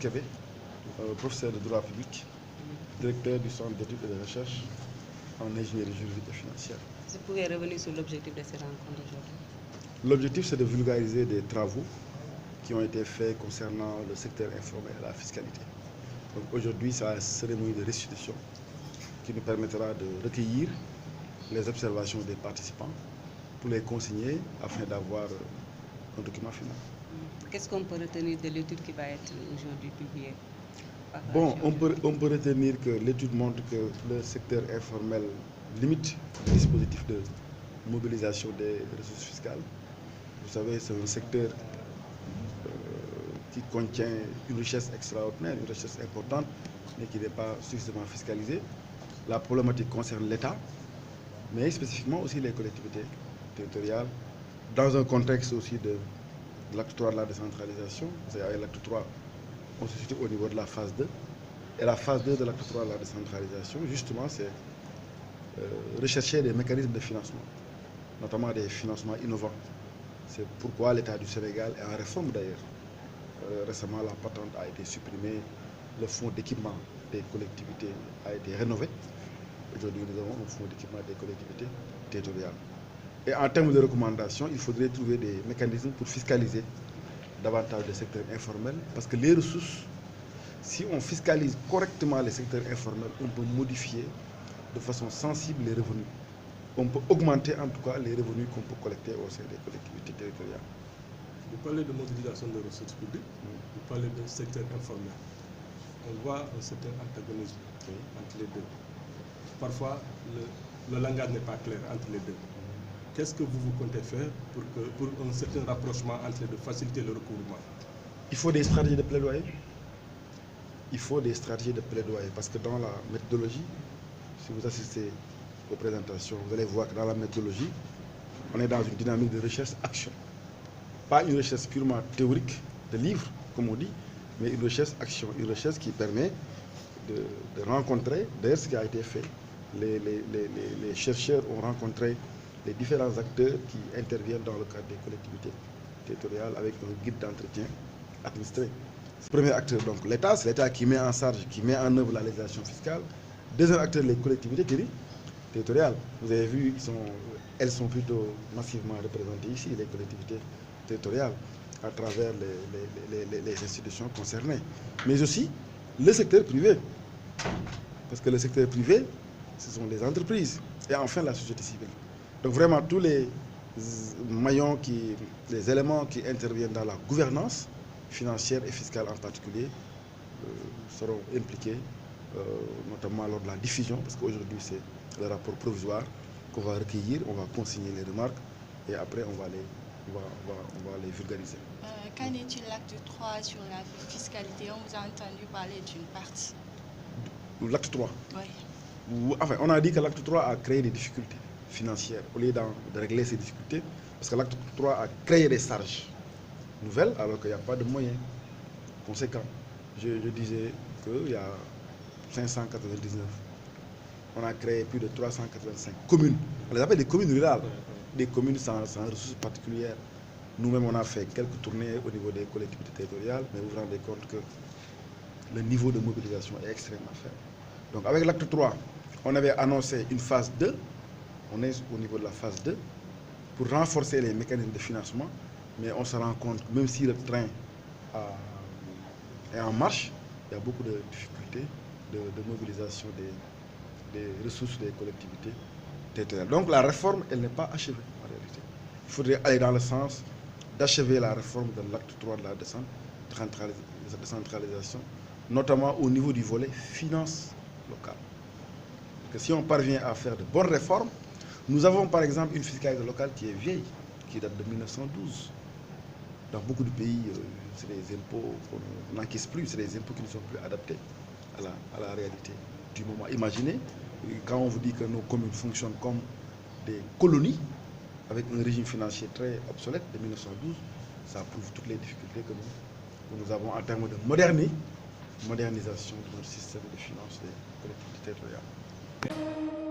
Kébé, professeur de droit public, directeur du centre d'études et de recherche en ingénierie juridique et financière. Vous pouvez revenir sur l'objectif de ces rencontres aujourd'hui? L'objectif, c'est de vulgariser des travaux qui ont été faits concernant le secteur informel et la fiscalité. Donc aujourd'hui, c'est la cérémonie de restitution qui nous permettra de recueillir les observations des participants pour les consigner afin d'avoir un document final. Qu'est-ce qu'on peut retenir de l'étude qui va être aujourd'hui publiée? Bon, on peut retenir que l'étude montre que le secteur informel limite le dispositif de mobilisation des ressources fiscales. Vous savez, c'est un secteur qui contient une richesse extraordinaire, une richesse importante, mais qui n'est pas suffisamment fiscalisée. La problématique concerne l'État, mais spécifiquement aussi les collectivités territoriales, dans un contexte aussi de l'acte 3 de la décentralisation. Vous savez, avec l'acte 3, on se situe au niveau de la phase 2. Et la phase 2 de l'acte 3 de la décentralisation, justement, c'est rechercher des mécanismes de financement, notamment des financements innovants. C'est pourquoi l'État du Sénégal est en réforme d'ailleurs. Récemment, la patente a été supprimée, le fonds d'équipement des collectivités a été rénové. Aujourd'hui, nous avons un fonds d'équipement des collectivités territoriales. Et en termes de recommandations, il faudrait trouver des mécanismes pour fiscaliser davantage le secteur informel, parce que les ressources, si on fiscalise correctement les secteurs informels, on peut modifier de façon sensible les revenus. On peut augmenter en tout cas les revenus qu'on peut collecter au sein des collectivités territoriales. Vous parlez de mobilisation des ressources publiques, vous parlez de secteur informel. On voit un certain antagonisme entre les deux. Parfois, le langage n'est pas clair entre les deux. Qu'est-ce que vous comptez faire pour un certain rapprochement entre les deux, faciliter le recouvrement? Il faut des stratégies de plaidoyer. Il faut des stratégies de plaidoyer parce que dans la méthodologie, si vous assistez aux présentations, vous allez voir que dans la méthodologie, on est dans une dynamique de recherche-action. Pas une recherche purement théorique de livres, comme on dit, mais une recherche-action, une recherche qui permet de rencontrer, d'ailleurs ce qui a été fait. Les chercheurs ont rencontré les différents acteurs qui interviennent dans le cadre des collectivités territoriales avec un guide d'entretien administré. Le premier acteur, donc l'État, c'est l'État qui met en charge, qui met en œuvre la législation fiscale. Deuxième acteur, les collectivités territoriales. Vous avez vu, elles sont plutôt massivement représentées ici, les collectivités territoriales, à travers les institutions concernées. Mais aussi le secteur privé. Parce que le secteur privé, ce sont les entreprises. Et enfin, la société civile. Donc vraiment, tous les maillons, les éléments qui interviennent dans la gouvernance financière et fiscale en particulier, seront impliqués, notamment lors de la diffusion, parce qu'aujourd'hui c'est le rapport provisoire qu'on va recueillir, on va consigner les remarques et après on va les vulgariser. Qu'en est-il l'acte 3 sur la fiscalité? On vous a entendu parler d'une partie. L'acte 3? Oui. Enfin, on a dit que l'acte 3 a créé des difficultés financières au lieu de régler ces difficultés, parce que l'acte 3 a créé des charges nouvelles alors qu'il n'y a pas de moyens conséquents. Je disais qu'il y a 599. On a créé plus de 385 communes. On les appelle des communes rurales, des communes sans ressources particulières. Nous-mêmes, on a fait quelques tournées au niveau des collectivités territoriales, mais vous vous rendez compte que le niveau de mobilisation est extrêmement faible. Donc avec l'acte 3, on avait annoncé une phase 2. On est au niveau de la phase 2 pour renforcer les mécanismes de financement, mais on se rend compte que même si le train est en marche, il y a beaucoup de difficultés de mobilisation des ressources des collectivités territoriales. Donc la réforme, elle n'est pas achevée en réalité. Il faudrait aller dans le sens d'achever la réforme de l'acte 3 de la décentralisation, notamment au niveau du volet finances locales. Parce que si on parvient à faire de bonnes réformes, nous avons par exemple une fiscalité locale qui est vieille, qui date de 1912. Dans beaucoup de pays, c'est des impôts qu'on n'encaisse plus, c'est des impôts qui ne sont plus adaptés à la réalité du moment. Imaginez, quand on vous dit que nos communes fonctionnent comme des colonies, avec un régime financier très obsolète de 1912, ça prouve toutes les difficultés que nous avons en termes de modernisation de notre système de finances des collectivités territoriales.